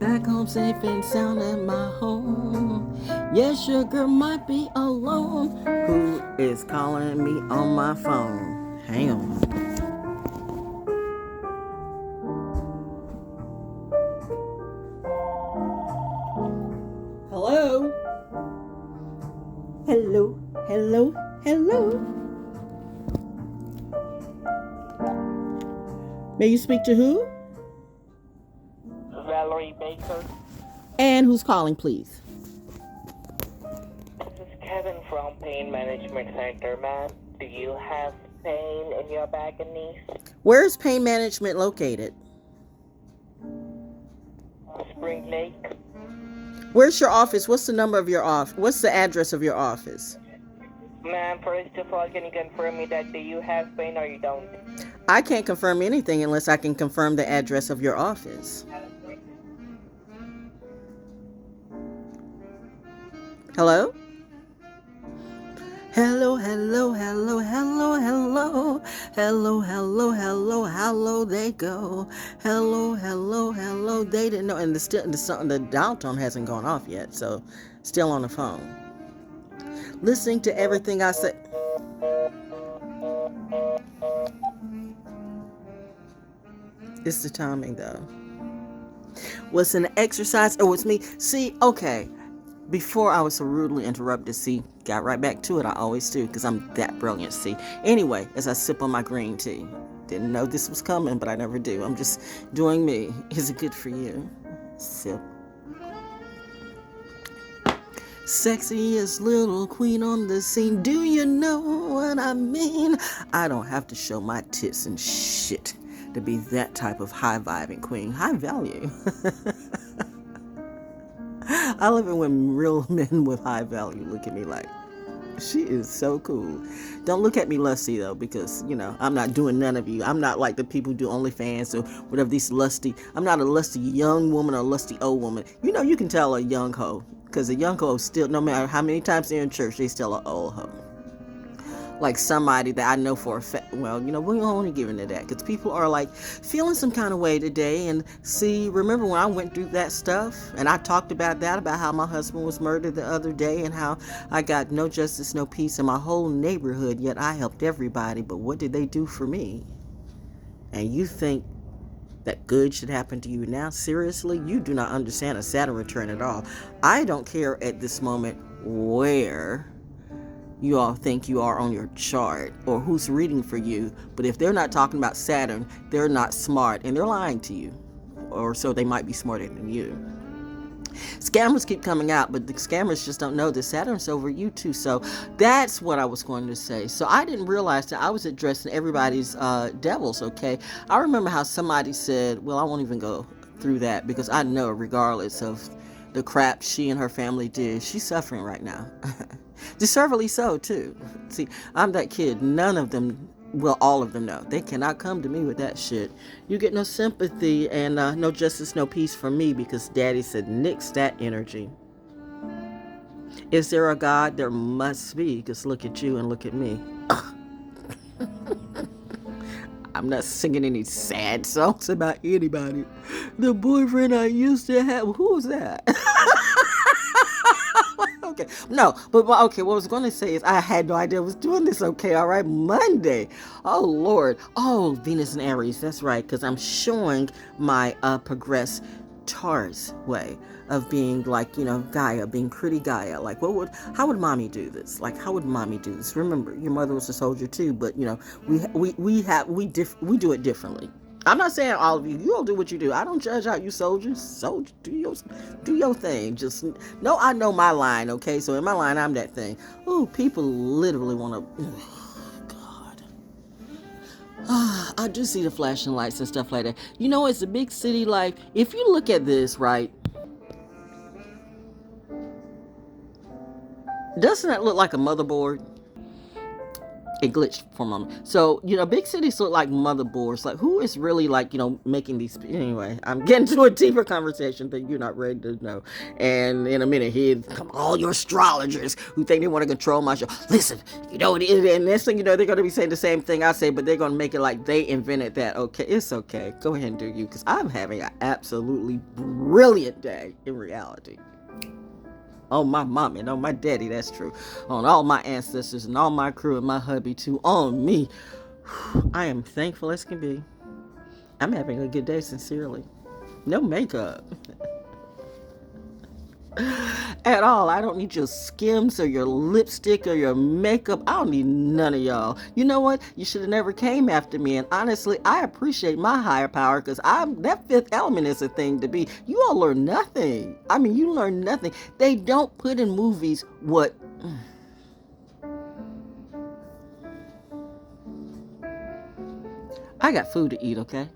Back home safe and sound in my home. Yes, your girl might be alone. Who is calling me on my phone? Hang on. Hello? Hello? Hello? Hello? May you speak to who? Valerie Baker. And who's calling, please? This is Kevin from Pain Management Center, ma'am. Do you have pain in your back and knees? Where's pain management located? Spring Lake. Where's your office? What's the number of your office? What's the address of your office? Ma'am, first of all, can you confirm me that do you have pain or you don't? I can't confirm anything unless I can confirm the address of your office. Hello? Hello, hello, hello, hello, hello. Hello, hello, hello, hello, they go. Hello, hello, hello, they didn't know. And the dial tone hasn't gone off yet, so still on the phone. Listening to everything I say. It's the timing, though. Was it an exercise? Oh, it's me. See, okay. Before I was so rudely interrupted, see, got right back to it. I always do, because I'm that brilliant, see. Anyway, as I sip on my green tea. Didn't know this was coming, but I never do. I'm just doing me. Is it good for you? Sip. Sexiest little queen on the scene. Do you know what I mean? I don't have to show my tits and shit to be that type of high-vibing queen. High value. I love it when real men with high value look at me like, she is so cool. Don't look at me lusty, though, because, you know, I'm not doing none of you. I'm not like the people who do OnlyFans or whatever, these lusty. I'm not a lusty young woman or a lusty old woman. You know, you can tell a young hoe, because a young hoe still, no matter how many times they're in church, they still an old hoe. Like somebody that I know for a fact. Well, you know, we're only giving it that because people are like feeling some kind of way today. And see, remember when I went through that stuff and I talked about that, about how my husband was murdered the other day and how I got no justice, no peace in my whole neighborhood, yet I helped everybody. But what did they do for me? And you think that good should happen to you now? Seriously? You do not understand a Saturn return at all. I don't care at this moment where you all think you are on your chart or who's reading for you, but if they're not talking about Saturn, they're not smart and they're lying to you, or so they might be smarter than you. Scammers keep coming out, but the scammers just don't know that Saturn's over you too. So that's what I was going to say. So I didn't realize that I was addressing everybody's devils. Okay, I remember how somebody said, well, I won't even go through that because I know regardless of the crap she and her family did, she's suffering right now. Deservedly so, too. See, I'm that kid. None of them, well, all of them know. They cannot come to me with that shit. You get no sympathy and no justice, no peace from me because Daddy said, nix that energy. Is there a God? There must be, because look at you and look at me. I'm not singing any sad songs about anybody. The boyfriend I used to have, who was that? Okay, no, but okay, what I was going to say is I had no idea I was doing this. Okay, all right, Monday. Oh, Lord. Oh, Venus and Aries, that's right, because I'm showing my progress Taurus way of being like, you know, Gaia, being pretty Gaia. Like, how would mommy do this? Like, how would mommy do this? Remember, your mother was a soldier too, but, you know, we do it differently. I'm not saying all of you all do what you do. I don't judge out you soldiers. Soldier, do your thing. Just know I know my line, okay? So in my line, I'm that thing. Ooh, people literally want to. Oh, God. I do see the flashing lights and stuff like that. You know, it's a big city life. If you look at this, right? Doesn't that look like a motherboard? It glitched for a moment. So, big cities look like motherboards. Like, who is really, like, making these? Anyway, I'm getting to a deeper conversation that you're not ready to know. And in a minute, here come all your astrologers who think they want to control my show. Listen, and next thing you know, they're going to be saying the same thing I say, but they're going to make it like they invented that. Okay, it's okay. Go ahead and do you, because I'm having an absolutely brilliant day in reality. On my mom and on my daddy, that's true. On all my ancestors and all my crew and my hubby too. On me. I am thankful as can be. I'm having a good day, sincerely. No makeup. At all. I don't need your skims or your lipstick or your makeup. I don't need none of y'all. You know what? You should have never came after me. And honestly, I appreciate my higher power, because that fifth element is a thing to be. You all learn nothing. I mean, you learn nothing. They don't put in movies what... I got food to eat, okay?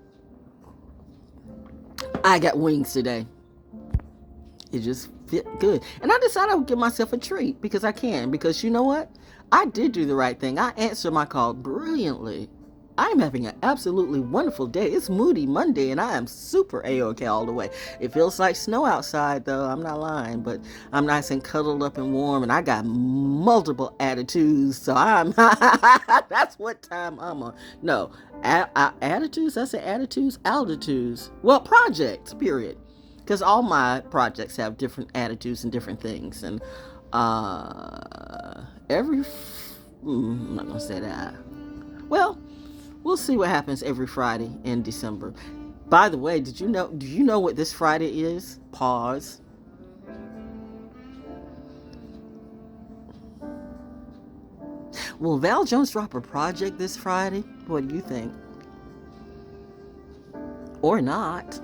I got wings today. It just fit good. And I decided I would give myself a treat, because I can. Because you know what? I did do the right thing. I answered my call brilliantly. I'm having an absolutely wonderful day. It's Moody Monday, and I am super A-OK all the way. It feels like snow outside, though. I'm not lying, but I'm nice and cuddled up and warm, and I got multiple attitudes, so I'm... That's what time I'm on. No, attitudes? I said attitudes? Altitudes. Well, projects, period. Because all my projects have different attitudes and different things. And I'm not going to say that. Well, we'll see what happens every Friday in December. By the way, do you know what this Friday is? Pause. Will Val Jones drop a project this Friday? What do you think? Or not?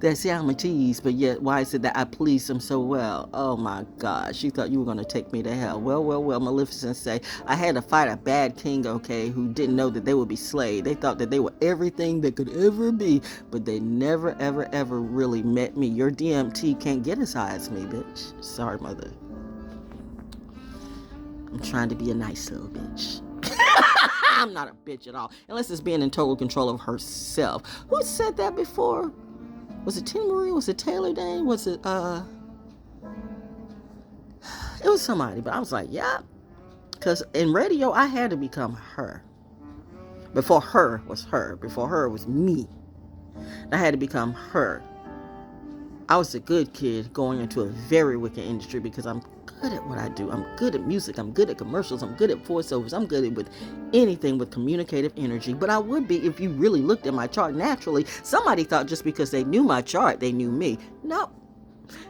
They say I'm a tease, but yet why is it that I please them so well? Oh my gosh, you thought you were going to take me to hell. Well, Maleficent say, I had to fight a bad king, okay, who didn't know that they would be slayed. They thought that they were everything they could ever be, but they never, ever, ever really met me. Your DMT can't get as high as me, bitch. Sorry, mother. I'm trying to be a nice little bitch. I'm not a bitch at all, unless it's being in total control of herself. Who said that before? Was it Tina Marie? Was it Taylor Dane? Was it, it was somebody, but I was like, yeah. Because in radio, I had to become her. Before her was her. Before her was me. I had to become her. I was a good kid going into a very wicked industry because I'm good at what I do. I'm good at music. I'm good at commercials. I'm good at voiceovers. I'm good at with anything with communicative energy. But I would be if you really looked at my chart naturally. Somebody thought just because they knew my chart, they knew me. No.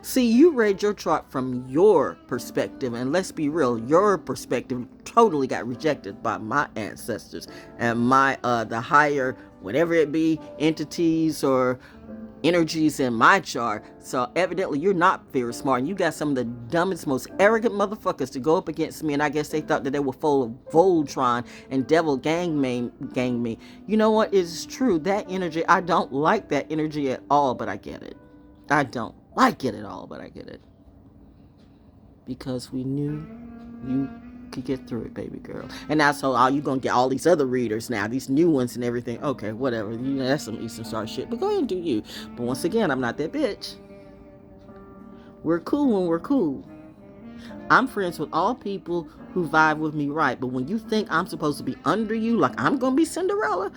See, you read your chart from your perspective, and let's be real, your perspective totally got rejected by my ancestors and my the higher, whatever it be, entities or energies in my chart. So evidently you're not very smart, and you got some of the dumbest, most arrogant motherfuckers to go up against me, and I guess they thought that they were full of Voltron and devil gang me. You know what? It's true. That energy, I don't like that energy at all, but I get it. I don't like it at all, but I get it. Because we knew you could get through it, baby girl. And now, so you're going to get all these other readers now, these new ones and everything. Okay, whatever. You know, that's some Eastern Star shit. But go ahead and do you. But once again, I'm not that bitch. We're cool when we're cool. I'm friends with all people who vibe with me right. But when you think I'm supposed to be under you, like I'm going to be Cinderella,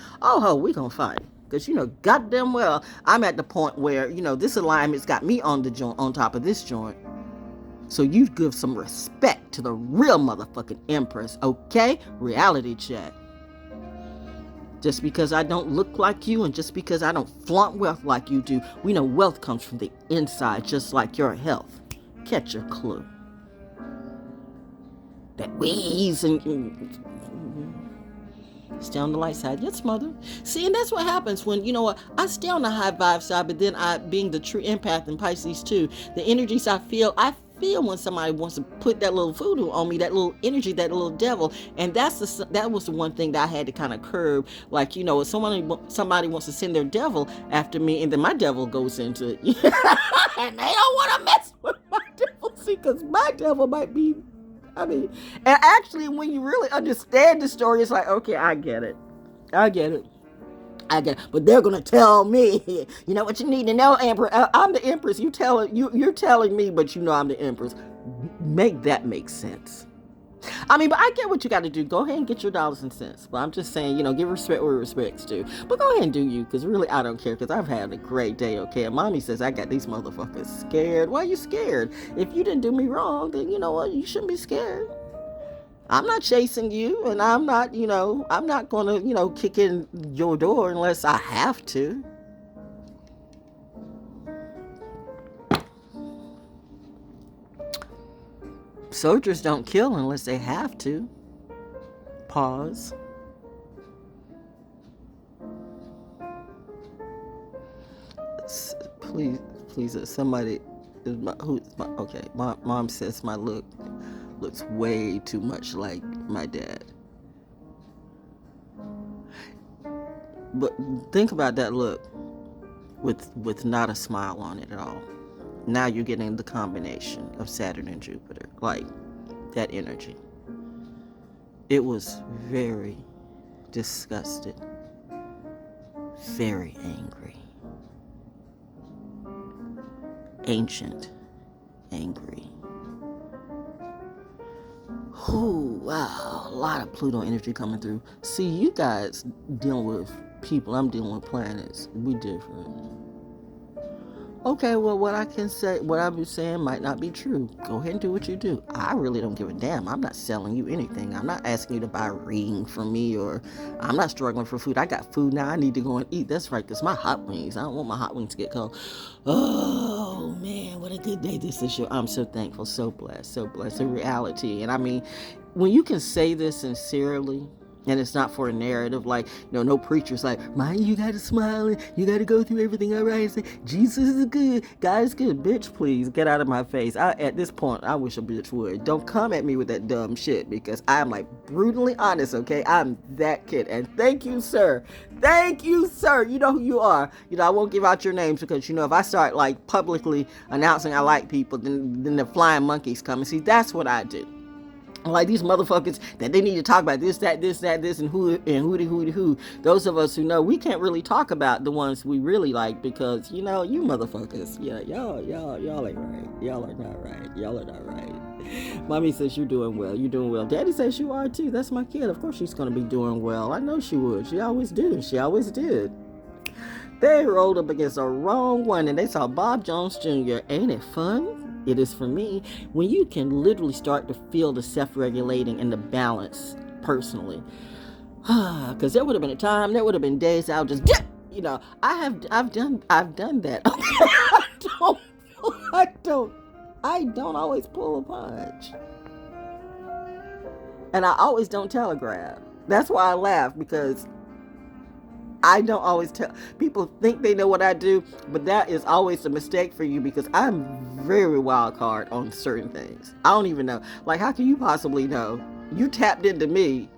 we going to fight. Because, goddamn well, I'm at the point where, this alignment's got me on the joint, on top of this joint. So you give some respect to the real motherfucking empress, okay? Reality check. Just because I don't look like you and just because I don't flaunt wealth like you do, we know wealth comes from the inside, just like your health. Catch your clue. That wheeze and... Stay on the light side. Yes, mother. See, and that's what happens when, I stay on the high vibe side, but then being the true empath in Pisces too, the energies I feel when somebody wants to put that little voodoo on me, that little energy, that little devil. And that was the one thing that I had to kind of curb. Like, if somebody wants to send their devil after me, and then my devil goes into it. And they don't want to mess with my devil. See, because my devil might be I mean, and actually, when you really understand the story, it's like, okay, I get it. I get it. I get it. But they're gonna tell me, you know what you need to know, Emperor. I'm the Empress. You're telling me, but you know I'm the Empress. Make that make sense. I mean, but I get what you got to do. Go ahead and get your dollars and cents. But I'm just saying, give respect where respect's due. But go ahead and do you, because really I don't care, because I've had a great day, okay? And mommy says I got these motherfuckers scared. Why are you scared? If you didn't do me wrong, then you know what? You shouldn't be scared. I'm not chasing you, and I'm not going to, kick in your door unless I have to. Soldiers don't kill unless they have to. Pause. Please, somebody is okay. My mom says my look looks way too much like my dad. But think about that look with not a smile on it at all. Now you're getting the combination of Saturn and Jupiter, like that energy. It was very disgusted, very angry, ancient, angry. Ooh, wow, a lot of Pluto energy coming through. See, you guys dealing with people, I'm dealing with planets. We different. Okay, well, what I've been saying might not be true. Go ahead and do what you do. I really don't give a damn. I'm not selling you anything. I'm not asking you to buy a ring from me, or I'm not struggling for food. I got food now. I need to go and eat. That's right, because my hot wings, I don't want my hot wings to get cold. Oh, man, what a good day this is. I'm so thankful, so blessed, so blessed. In reality, and I mean, when you can say this sincerely, and it's not for a narrative, like, no preacher's like, man, you gotta smile and you gotta go through everything all right and say, Jesus is good, God is good. Bitch, please, get out of my face. At this point, I wish a bitch would. Don't come at me with that dumb shit, because I'm like brutally honest, okay? I'm that kid. And thank you, sir. Thank you, sir. You know who you are. I won't give out your names, because, if I start like publicly announcing I like people, then the flying monkeys come. And see, that's what I do. Like these motherfuckers that they need to talk about this, that, and who. Those of us who know, we can't really talk about the ones we really like, because you motherfuckers, yeah, y'all ain't right. Y'all are not right. Y'all are not right. Mommy says you're doing well. You're doing well. Daddy says you are too. That's my kid. Of course she's gonna be doing well. I know she would. She always do. She always did. They rolled up against the wrong one, and they saw Bob Jones Jr. Ain't it fun? It is for me, when you can literally start to feel the self-regulating and the balance personally. Because there would have been a time, there would have been days I'll just, I've done that. I don't always pull a punch. And I always don't telegraph. That's why I laugh, because I don't always tell. People think they know what I do, but that is always a mistake for you, because I'm very wild card on certain things. I don't even know. Like, how can you possibly know? You tapped into me,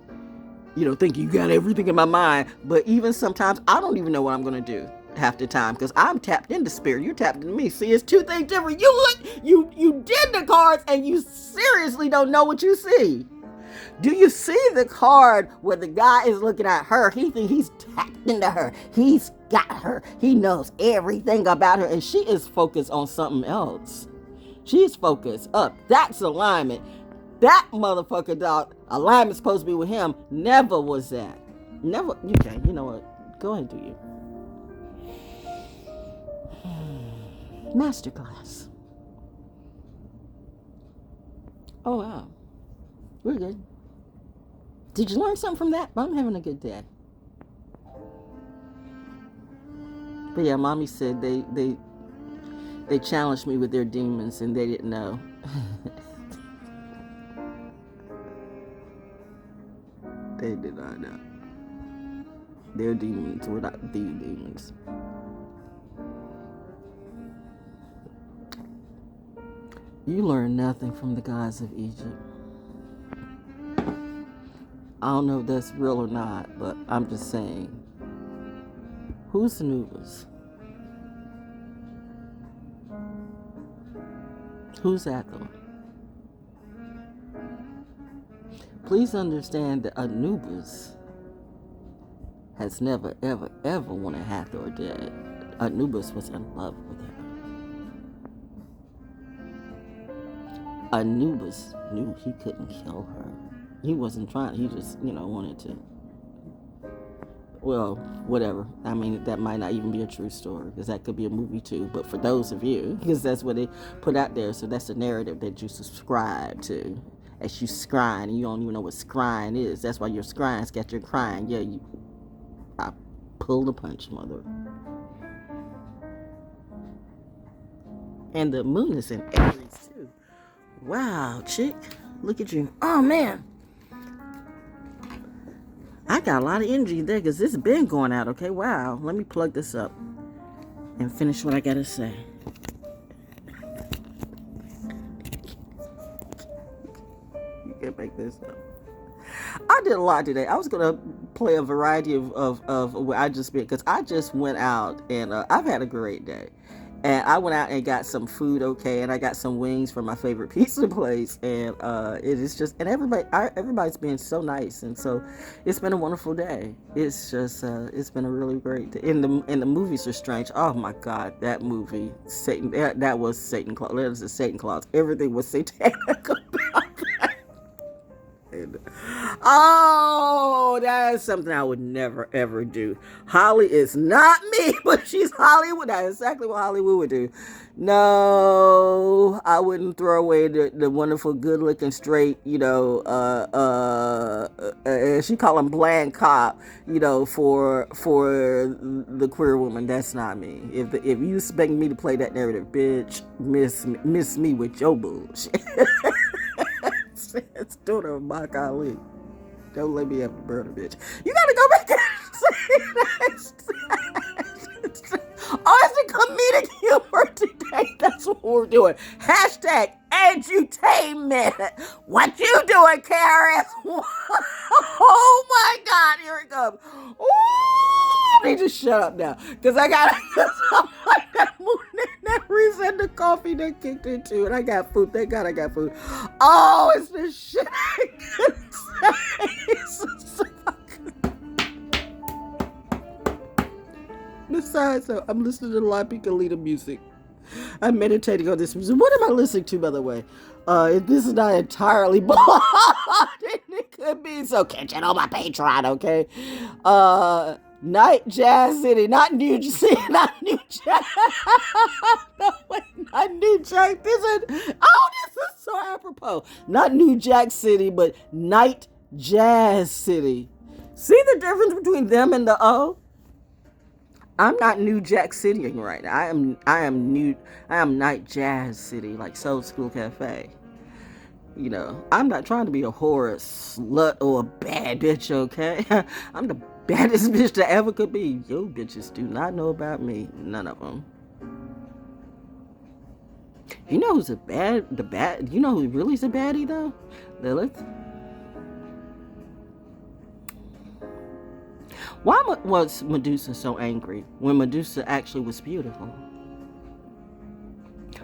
thinking you got everything in my mind, but even sometimes I don't even know what I'm going to do half the time, because I'm tapped into spirit. You're tapped into me. See, it's two things different. You did the cards, and you seriously don't know what you see. Do you see the card where the guy is looking at her? He thinks he's tapped into her. He's got her. He knows everything about her, and she is focused on something else. She's focused up. That's alignment. That motherfucker, dog, alignment's supposed to be with him. Never was that. Never. Okay, you know what? Go ahead and do you. Masterclass. Oh, wow. We're good. Did you learn something from that? I'm having a good day. But yeah, mommy said they challenged me with their demons, and they didn't know. They did not know. Their demons were not the demons. You learn nothing from the gods of Egypt. I don't know if that's real or not, but I'm just saying. Who's Anubis? Who's Athor? Please understand that Anubis has never, ever, ever wanted Hathor dead. Anubis was in love with her. Anubis knew he couldn't kill her. He wasn't trying. He just, wanted to. Well, whatever. I mean, that might not even be a true story, because that could be a movie too. But for those of you, because that's what they put out there, so that's the narrative that you subscribe to. As you scrying, and you don't even know what scrying is. That's why your scrying's got your crying. Yeah, I pulled a punch, mother. And the moon is in Aries too. Wow, chick. Look at you. Oh, man. I got a lot of energy there because this has been going out, okay? Wow. Let me plug this up and finish what I got to say. You can't make this up. I did a lot today. I was going to play a variety of where I just been, because I just went out and I've had a great day. And I went out and got some food, okay, and I got some wings from my favorite pizza place, and it is just, and everybody's been so nice, and so it's been a wonderful day. It's just, it's been a really great day. And the movies are strange. Oh my God, that movie, Satan, that was Satan Claus. That was a Satan Claus. Everything was satanic about that. Oh, that is something I would never, ever do. Holly is not me, but she's Hollywood. That is exactly what Hollywood would do. No, I wouldn't throw away the wonderful, good-looking, straight, she call him bland cop, for the queer woman. That's not me. If you expect me to play that narrative, bitch, miss me with your bullshit. It's daughter of Mike Ali. Don't let me have a murder, bitch. You gotta go back and say that. Oh, it's a comedic humor today. That's what we're doing. Hashtag edutainment. What you doing, Karen? Oh my God, here it comes. Ooh, I need to shut up now, because I got like that reason the coffee that kicked in too, and I got food. Thank God I got food. Oh, it's the shit I can say. Besides, I'm listening to La Piccolita music. I'm meditating on this music. What am I listening to, by the way? This is not entirely bought. It could be, so catch it on my Patron, okay? Night Jazz City, not New City, not New Jack. No, wait, not New Jack. This is so apropos. Not New Jack City, but Night Jazz City. See the difference between them and the O? I'm not New Jack City right now. I am Night Jazz City, like Soul School Cafe. I'm not trying to be a whore, slut, or a bad bitch, okay? I'm the baddest bitch that ever could be. Yo bitches do not know about me. None of them. You know who's you know who really is a baddie though? Lilith. Why was Medusa so angry when Medusa actually was beautiful?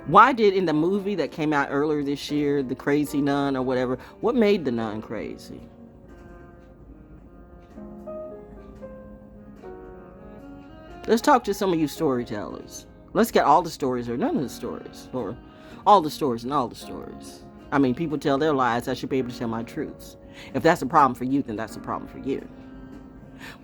Why did, in the movie that came out earlier this year, The Crazy Nun or whatever, what made the nun crazy? Let's talk to some of you storytellers. Let's get all the stories or none of the stories, or all the stories and all the stories. I mean, people tell their lies. I should be able to tell my truths. If that's a problem for you, then that's a problem for you.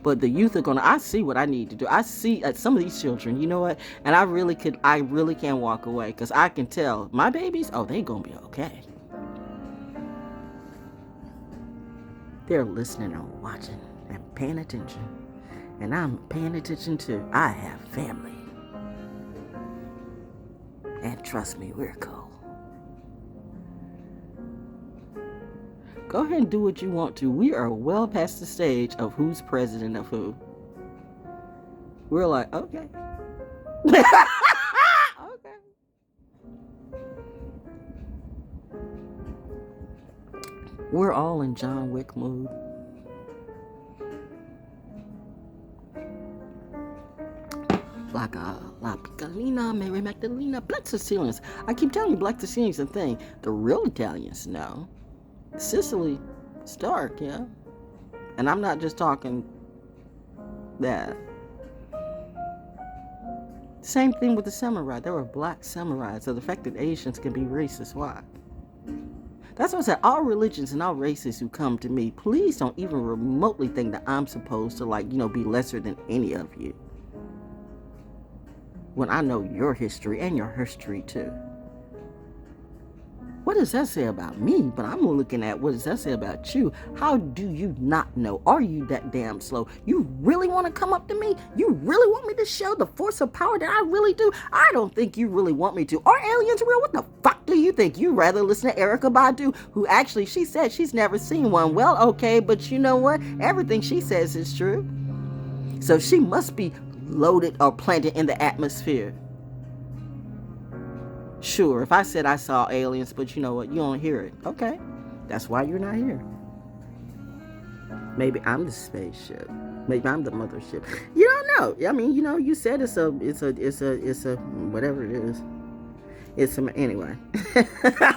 But the youth are I see what I need to do. I see some of these children, you know what? And I really can walk away, because I can tell my babies, oh, they gonna be okay. They're listening and watching and paying attention. And I'm paying attention too. I have family. And trust me, we're cool. Go ahead and do what you want to. We are well past the stage of who's president of who. We're like, okay. Okay. We're all in John Wick mood. Like La Piccolina, Mary Magdalena, Black Sicilians. I keep telling you, Black Sicilians a thing. The real Italians know. Sicily, It's dark, yeah. And I'm not just talking that. Same thing with the samurai. There were black samurais. So the fact that Asians can be racist, why? That's what I said. All religions and all races who come to me, please don't even remotely think that I'm supposed to, like, be lesser than any of you. When I know your history and your history too. What does that say about me? But I'm looking at what does that say about you? How do you not know? Are you that damn slow? You really want to come up to me? You really want me to show the force of power that I really do? I don't think you really want me to. Are aliens real? What the fuck do you think? You rather listen to Erykah Badu, who actually, she said she's never seen one. Well, okay, but you know what? Everything she says is true. So she must be loaded or planted in the atmosphere. Sure, if I said I saw aliens, but you know what, you don't hear it. Okay, that's why you're not here. Maybe I'm the spaceship. Maybe I'm the mothership. You don't know. I mean, you said it's a whatever it is. Anyway.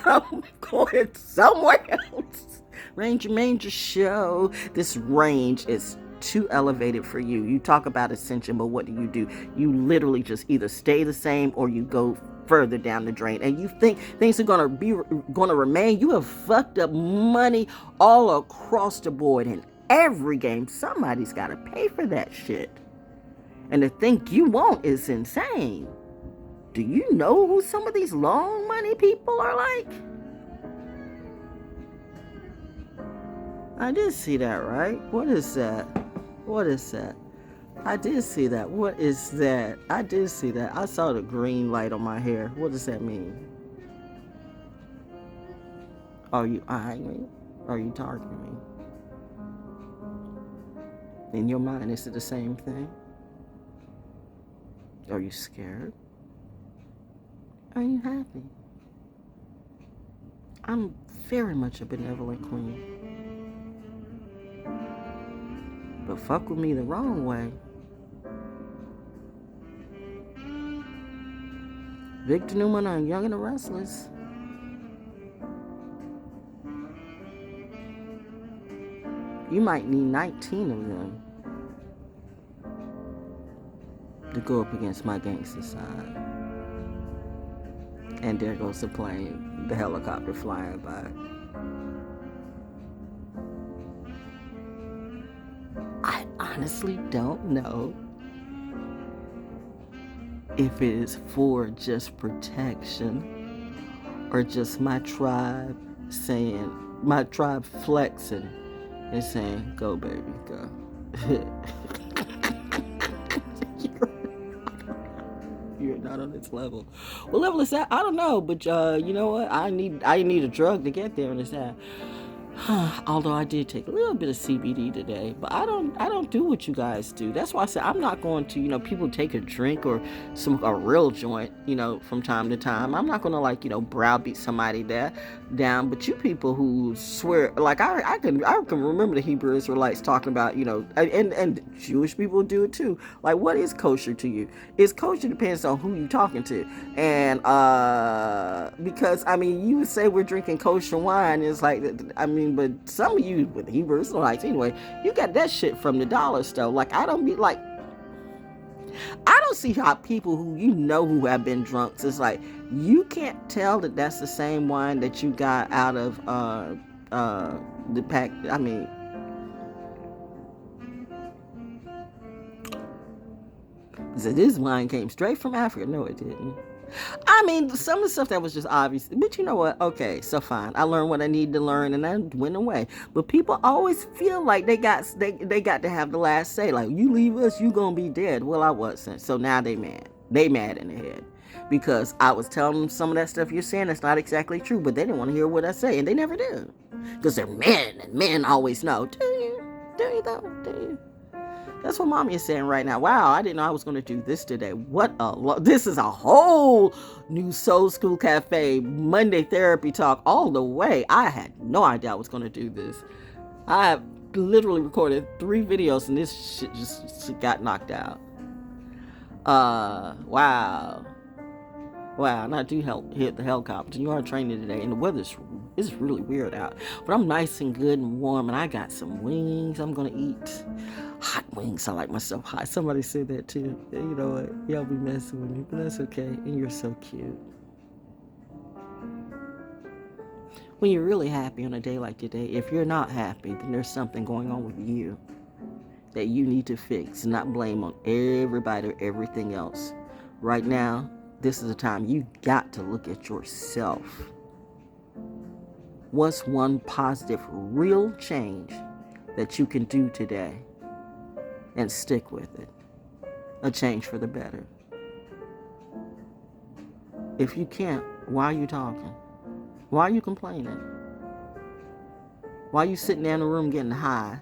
I'm going somewhere else. Ranger Manger Show. This range is too elevated for you. You talk about ascension, but what do? You literally just either stay the same or you go further down the drain, and you think things are gonna remain. You have fucked up money all across the board in every game. Somebody's got to pay for that shit, and to think you won't is insane. Do you know who some of these long money people are like? I did see that, right? What is that? I did see that. What is that? I did see that. I saw the green light on my hair. What does that mean? Are you eyeing me? Are you targeting me? In your mind, is it the same thing? Are you scared? Are you happy? I'm very much a benevolent queen. But fuck with me the wrong way. Victor Newman on Young and the Restless. You might need 19 of them to go up against my gangster side. And there goes the plane, the helicopter flying by. I honestly don't know if it is for just protection or just my tribe flexing and saying, go baby, go. You're not on this level. What level is that? I don't know, but you know what? I need a drug to get there, and it's that. Although I did take a little bit of CBD today, but I don't do what you guys do. That's why I said I'm not going to, people take a drink or a real joint, from time to time. I'm not going to browbeat somebody down. But you people who swear, like I can remember the Hebrew Israelites talking about, and Jewish people do it too. Like, what is kosher to you? It's kosher depends on who you're talking to, and because you would say we're drinking kosher wine. It's like, but some of you with Hebrew Israelites, anyway, you got that shit from the dollar store. Like, I don't see how people who have been drunk, it's like, you can't tell that that's the same wine that you got out of the pack. So this wine came straight from Africa. No, it didn't. Some of the stuff that was just obvious, but you know what? Okay, so fine. I learned what I needed to learn, and I went away. But people always feel like they got to have the last say. Like, you leave us, you gonna be dead. Well, I wasn't. So now they mad. They mad in the head because I was telling them some of that stuff you're saying that's not exactly true, but they didn't want to hear what I say, and they never do because they're men, and men always know. Do you? Do you though? Do you? That's what mommy is saying right now. Wow, I didn't know I was going to do this today. This is a whole new Soul School Cafe Monday therapy talk all the way. I had no idea I was going to do this. I have literally recorded 3 videos and this shit just got knocked out. Wow. And I do hit the helicopter. You are training today and the weather's It's really weird out. But I'm nice and good and warm, and I got some wings I'm going to eat. Hot wings. I like myself hot. Somebody said that too. You know what? Y'all be messing with me, but that's okay. And you're so cute. When you're really happy on a day like today, if you're not happy, then there's something going on with you that you need to fix and not blame on everybody or everything else. Right now, this is a time you got to look at yourself. What's one positive, real change that you can do today and stick with it? A change for the better. If you can't, why are you talking? Why are you complaining? Why are you sitting there in the room getting high,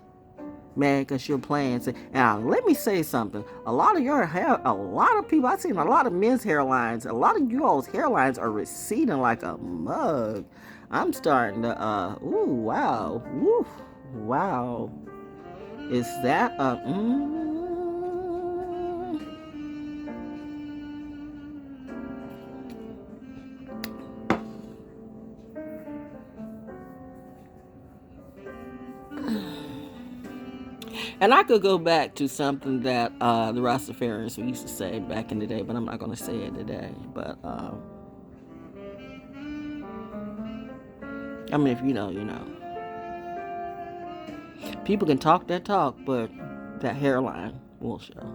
mad because you're playing? Now, let me say something. A lot of people, I've seen a lot of men's hairlines. A lot of you all's hairlines are receding like a mug. I'm starting to, ooh, wow. Woo, wow. Is that And I could go back to something that the Rastafarians used to say back in the day, but I'm not going to say it today. But, I mean, if you know, you know. People can talk that talk, but that hairline will show.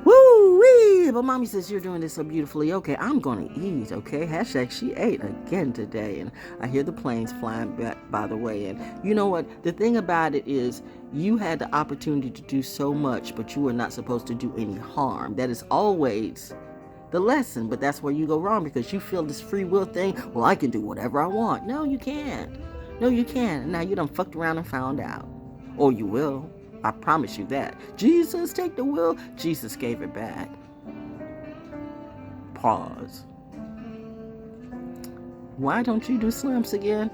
Woo-wee! But mommy says you're doing this so beautifully. Okay, I'm going to eat, okay? Hashtag she ate again today. And I hear the planes flying back, by the way. And you know what? The thing about it is you had the opportunity to do so much, but you were not supposed to do any harm. That is always the lesson, but that's where you go wrong because you feel this free will thing. Well, I can do whatever I want. No, you can't. No, you can't. Now you done fucked around and found out. Or you will. I promise you that. Jesus, take the will. Jesus gave it back. Pause. Why don't you do slims again?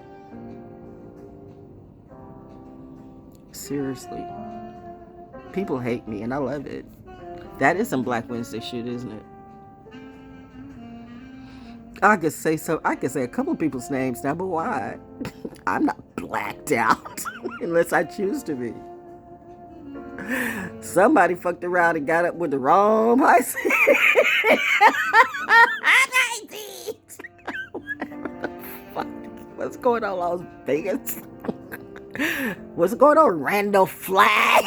Seriously. People hate me and I love it. That is some Black Wednesday shit, isn't it? I could say a couple of people's names now, but why? I'm not blacked out unless I choose to be. Somebody fucked around and got up with the wrong Pisces. What's going on, Las Vegas? What's going on, Randall Flagg?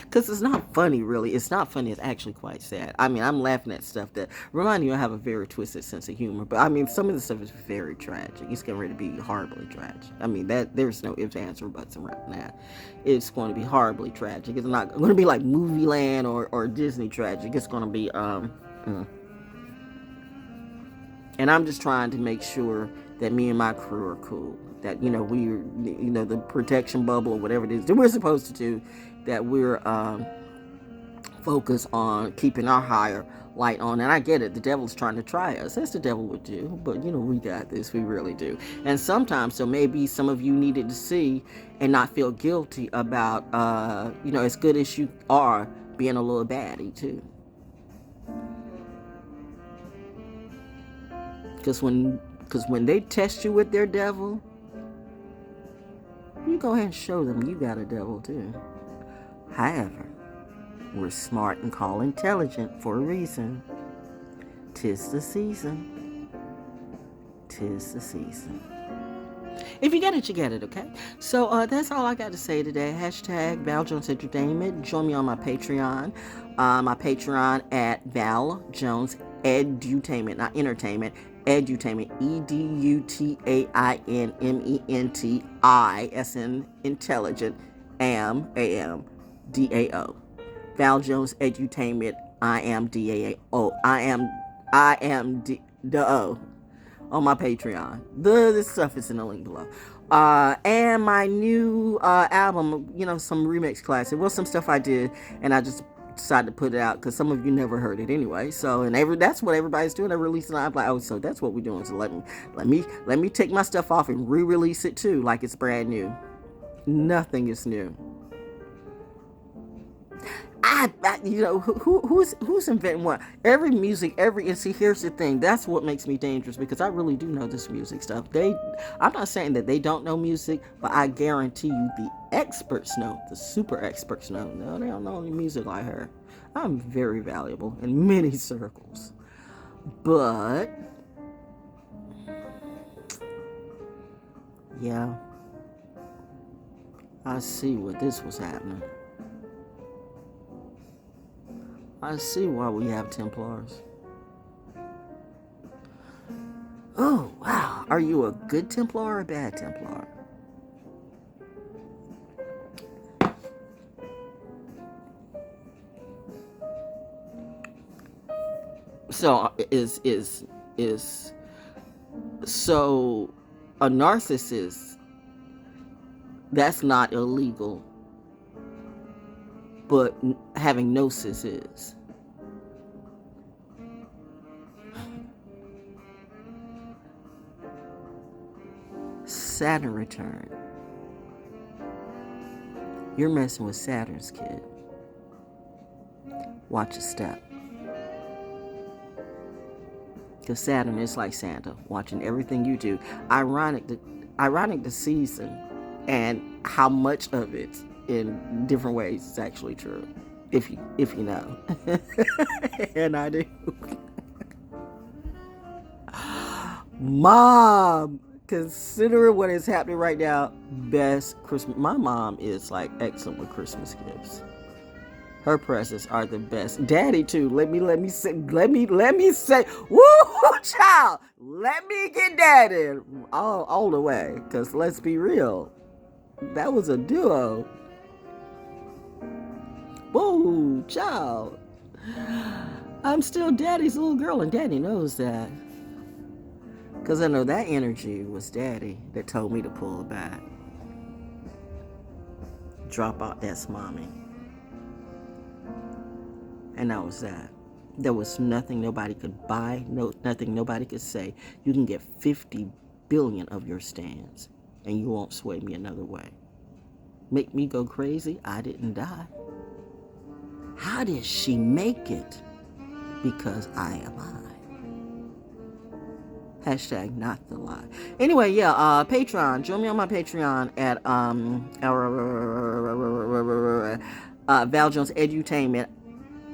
Because it's not funny, really. It's not funny. It's actually quite sad. I mean, I'm laughing at stuff that remind you I have a very twisted sense of humor. But I mean, some of the stuff is very tragic. It's getting ready to be horribly tragic. I mean, there's no ifs, ands, or buts around that. It's going to be horribly tragic. It's not going to be like Movie Land or Disney tragic. It's going to be And I'm just trying to make sure that me and my crew are cool. That, we're, the protection bubble or whatever it is that we're supposed to do, that we're focused on keeping our higher light on. And I get it. The devil's trying to try us. That's the devil would do. But, we got this. We really do. And sometimes, so maybe some of you needed to see and not feel guilty about, as good as you are, being a little baddie, too. Because when they test you with their devil, you go ahead and show them you got a devil too. However, we're smart and called intelligent for a reason. 'Tis the season. 'Tis the season. If you get it, you get it, okay? So that's all I got to say today. Hashtag ValJonesDaO. Join me on my Patreon. My Patreon at ValJonesDaO, not entertainment. Edutainment, EDUTAINMENT, as in intelligent, AMDAO. Val Jones Edutainment, I am DAO. I am DAO on my Patreon. This stuff is in the link below. And my new album, some remix classic. Well, some stuff I did, and I just decided to put it out because some of you never heard it anyway. So, and that's what everybody's doing. They're releasing it. I'm like, oh, so that's what we're doing. So let me take my stuff off and re-release it too, like it's brand new. Nothing is new. who's inventing what? Every music, and see, here's the thing. That's what makes me dangerous because I really do know this music stuff. I'm not saying that they don't know music, but I guarantee you the experts know, the super experts know. No, they don't know any music like her. I'm very valuable in many circles. But, yeah, I see what this was happening. I see why we have Templars. Oh, wow. Are you a good Templar or a bad Templar? So so a narcissist, that's not illegal, but having gnosis is. Saturn return. You're messing with Saturn's kid. Watch your step. Because Saturn is like Santa, watching everything you do. Ironic the season and how much of it in different ways is actually true. If you know. And I do. Mom, consider what is happening right now. Best Christmas. My mom is like excellent with Christmas gifts. Her presents are the best. Daddy too. Let me say. Woo, child. Let me get daddy all the way. Cause let's be real, that was a duo. Whoa, child. I'm still daddy's little girl, and daddy knows that. Cause I know that energy was daddy that told me to pull back. Drop out, that's mommy. And that was that. There was nothing nobody could buy, nothing nobody could say. You can get 50 billion of your stands, and you won't sway me another way. Make me go crazy? I didn't die. How did she make it? Because I am I. Hashtag not the lie. Anyway, yeah, Patron. Join me on my Patreon at Val Jones Edutainment.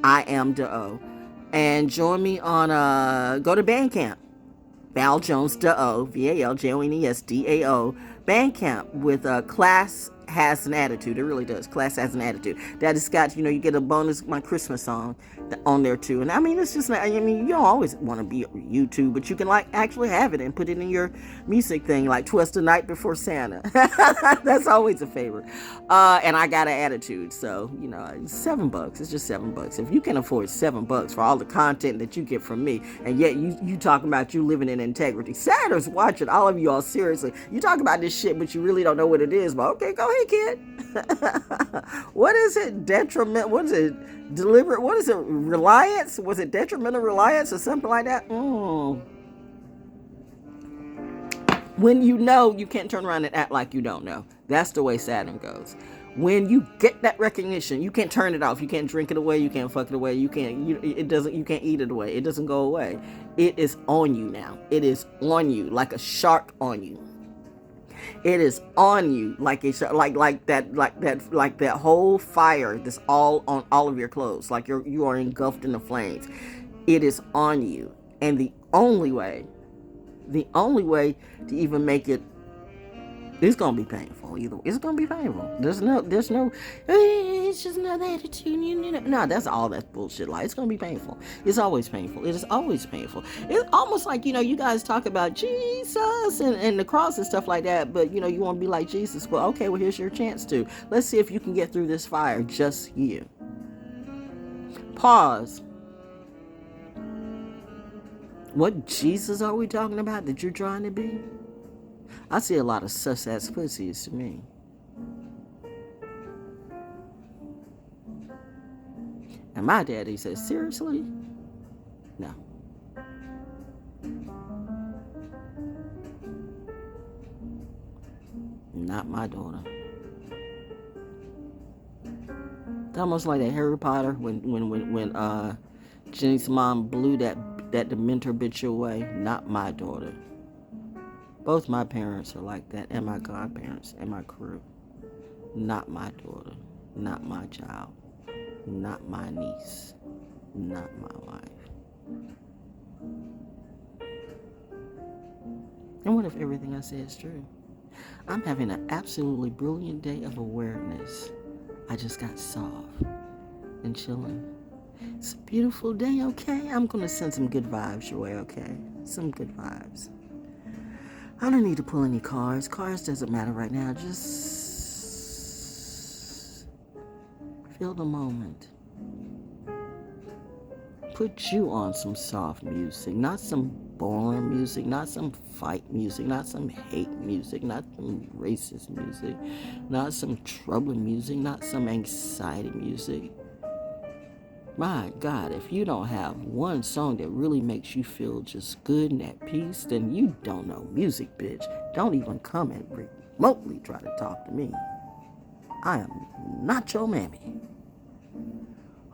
I am DAO. And join me on go to BANDCAMP. ValJonesDaO, ValJonesDaO, BANDCAMP with Class Has an Attitude. It really does. Class Has an Attitude. That has got, you get a bonus, my Christmas song on there too. And I mean, it's just not, you don't always want to be YouTube, but you can like actually have it and put it in your music thing, like Twist the Night Before Santa. That's always a favorite. And I got an attitude. So, it's $7. It's just $7. If you can afford $7 for all the content that you get from me, and yet you talking about you living in integrity. Saturn's watching all of you all seriously. You talk about this shit, but you really don't know what it is. But okay, go ahead, kid. What is it? Detriment? What is it? Deliberate? What is it? Reliance? Was it detrimental reliance or something like that? When you know, you can't turn around and act like you don't know. That's the way Saturn goes. When you get that recognition, you can't turn it off. You can't drink it away. You can't fuck it away. You can't eat it away. It doesn't go away. It is on you now. It is on you like a shark on you. It is on you like that whole fire that's all on all of your clothes. Like you are engulfed in the flames. It is on you. And the only way to even make it, it's gonna be painful. Either it's gonna be painful. There's no. It's just another attitude. No, that's bullshit. Like, it's gonna be painful. It's always painful. It is always painful. It's almost like you guys talk about Jesus and the cross and stuff like that, but you want to be like Jesus. Well, okay. Well, here's your chance to. Let's see if you can get through this fire. Just you. Pause. What Jesus are we talking about that you're trying to be? I see a lot of sus-ass pussies to me. And my daddy says, seriously? No. Not my daughter. Almost like that Harry Potter when Jenny's mom blew that Dementor bitch away. Not my daughter. Both my parents are like that, and my godparents and my crew. Not my daughter. Not my child. Not my niece. Not my wife. And what if everything I say is true? I'm having an absolutely brilliant day of awareness. I just got soft and chilling. It's a beautiful day, okay? I'm going to send some good vibes your way, okay? Some good vibes. I don't need to pull any cards. Cards doesn't matter right now. Just feel the moment. Put you on some soft music, not some boring music, not some fight music, not some hate music, not some racist music, not some trouble music, not some anxiety music. My God, if you don't have one song that really makes you feel just good and at peace, then you don't know music, bitch. Don't even come and remotely try to talk to me. I am not your mammy.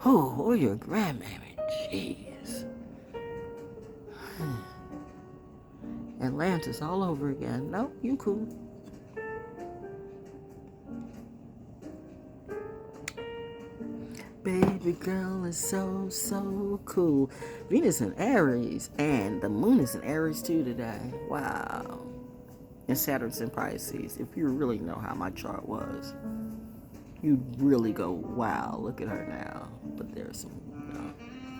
Oh, or your grandmammy. Jeez. Atlantis all over again. No, you cool. Baby girl is so, so cool. Venus in Aries, and the moon is in Aries too today. Wow. And Saturn's in Pisces. If you really know how my chart was, you'd really go, wow, look at her now. But there's some,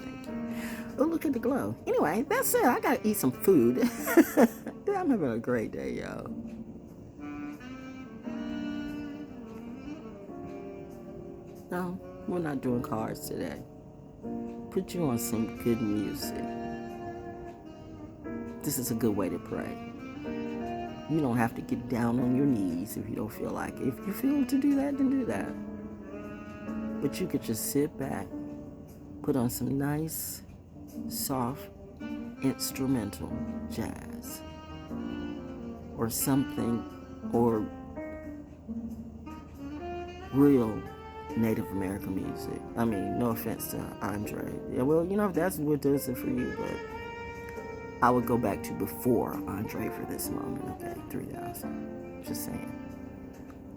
thank you. Oh, look at the glow. Anyway, that's it. I gotta eat some food. I'm having a great day, yo. No, we're not doing cards today. Put you on some good music. This is a good way to pray. You don't have to get down on your knees if you don't feel like it. If you feel to do that, then do that. But you could just sit back, put on some nice, soft, instrumental jazz. Or something, or real Native American music. I mean, no offense to Andre. Yeah, well, if that's what does it for you, but I would go back to before Andre for this moment, okay? 3,000. Just saying.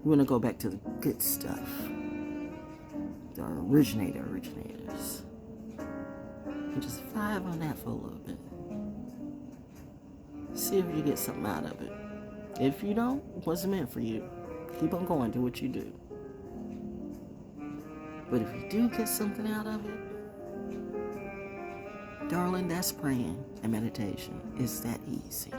You want to go back to the good stuff. The originators. And just vibe on that for a little bit. See if you get something out of it. If you don't, it wasn't meant for you. Keep on going, do what you do. But if you do get something out of it, darling, that's praying and meditation. It's that easy.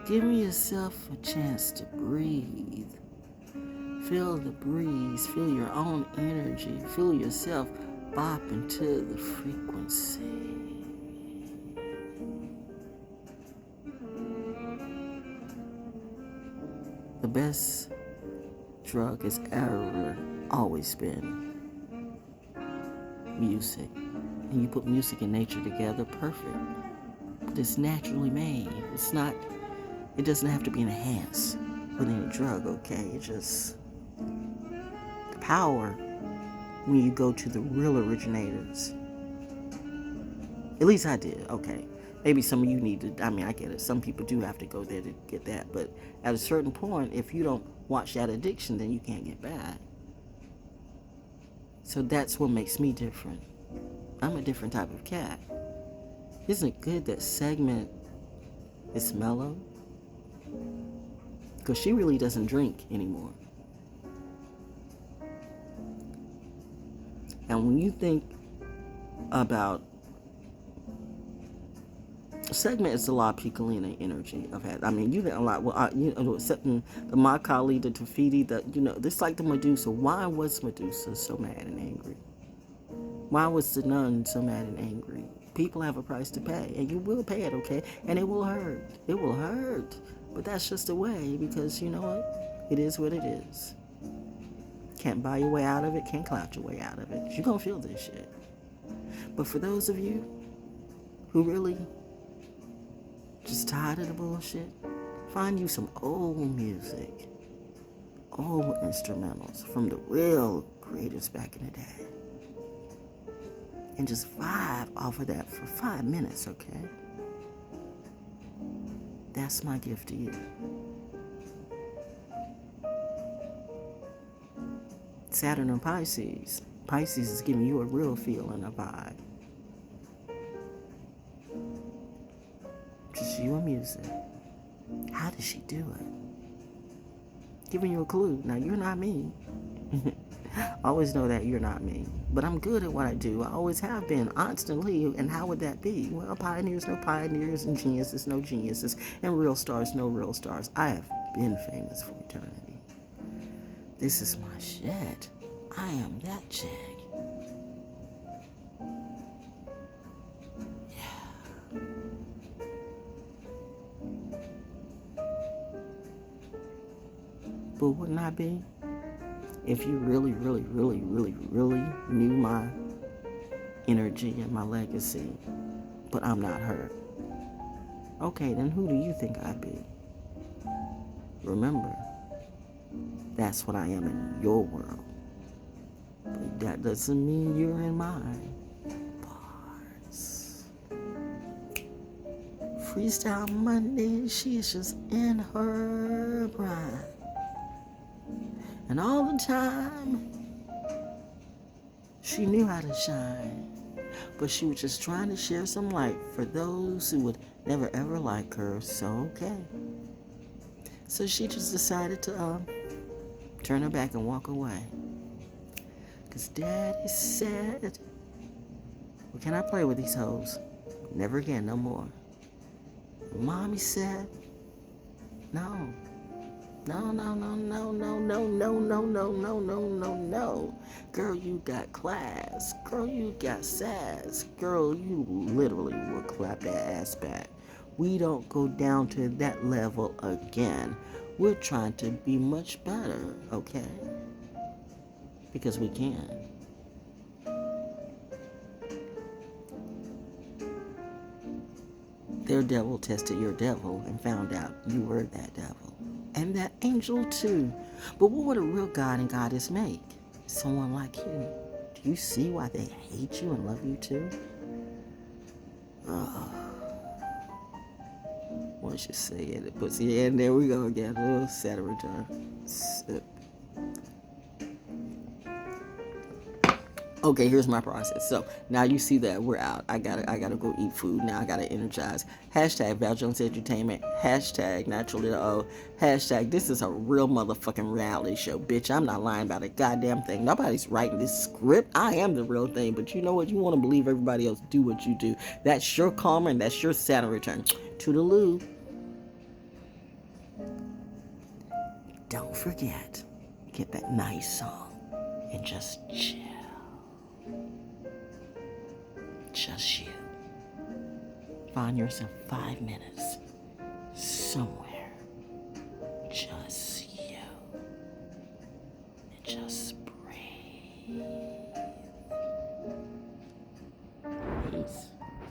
Give yourself a chance to breathe. Feel the breeze. Feel your own energy. Feel yourself bop into the frequency. The best drug has ever always been music. And you put music and nature together, perfect. But it's naturally made. It doesn't have to be enhanced with any drug, okay? It's just the power when you go to the real originators. At least I did, okay. Maybe some of you need to, I get it. Some people do have to go there to get that. But at a certain point, if you don't watch that addiction, then you can't get back. So that's what makes me different. I'm a different type of cat. Isn't it good that Segment is mellow? Because she really doesn't drink anymore. And when you think about Segment, is a lot of Piccolina energy I've had. You get a lot. Well, excepting the Makali, the Tafiti, this like the Medusa. Why was Medusa so mad and angry? Why was the nun so mad and angry? People have a price to pay, and you will pay it, okay? And it will hurt. It will hurt. But that's just the way, because you know what? It is what it is. Can't buy your way out of it. Can't clout your way out of it. You're going to feel this shit. But for those of you who really just tired of the bullshit, find you some old music. old instrumentals from the real creators back in the day. And just vibe off of that for 5 minutes, okay? That's my gift to you. Saturn and Pisces. Pisces is giving you a real feel and a vibe. Just you and music. How does she do it? Giving you a clue. Now, you're not me. Always know that you're not me. But I'm good at what I do. I always have been, constantly. And how would that be? Well, pioneers, no pioneers, and geniuses, no geniuses, and real stars, no real stars. I have been famous for eternity. This is my shit. I am that chick. Yeah. But wouldn't I be? If you really, really, really, really, really knew my energy and my legacy, but I'm not her. Okay, then who do you think I'd be? Remember, that's what I am in your world. But that doesn't mean you're in mine. Bars. Freestyle Monday, she's just in her prime. And all the time, she knew how to shine. But she was just trying to share some light for those who would never ever like her, so okay. So she just decided to turn her back and walk away. Cause Daddy said, well, can I play with these hoes? Never again, no more. Mommy said, no. No, no, no, no, no, no, no, no, no, no, no, no, no. Girl, you got class. Girl, you got sass. Girl, you literally will clap that ass back. We don't go down to that level again. We're trying to be much better, okay? Because we can. Their devil tested your devil and found out you were that devil. And that angel too. But what would a real God and goddess make? Someone like you. Do you see why they hate you and love you too? Once you say it puts you in, there we go again. Oh, Saturday. Okay, here's my process. So now you see that we're out. I gotta go eat food. Now I gotta energize. Hashtag ValJonesDaO. Hashtag NaturallyDaO. Hashtag this is a real motherfucking reality show, bitch. I'm not lying about a goddamn thing. Nobody's writing this script. I am the real thing. But you know what? You want to believe everybody else. Do what you do. That's your karma and that's your Saturn return. Toodaloo. Don't forget, get that nice song and just chill. Just you. Find yourself 5 minutes somewhere. Just you. And just breathe. Peace.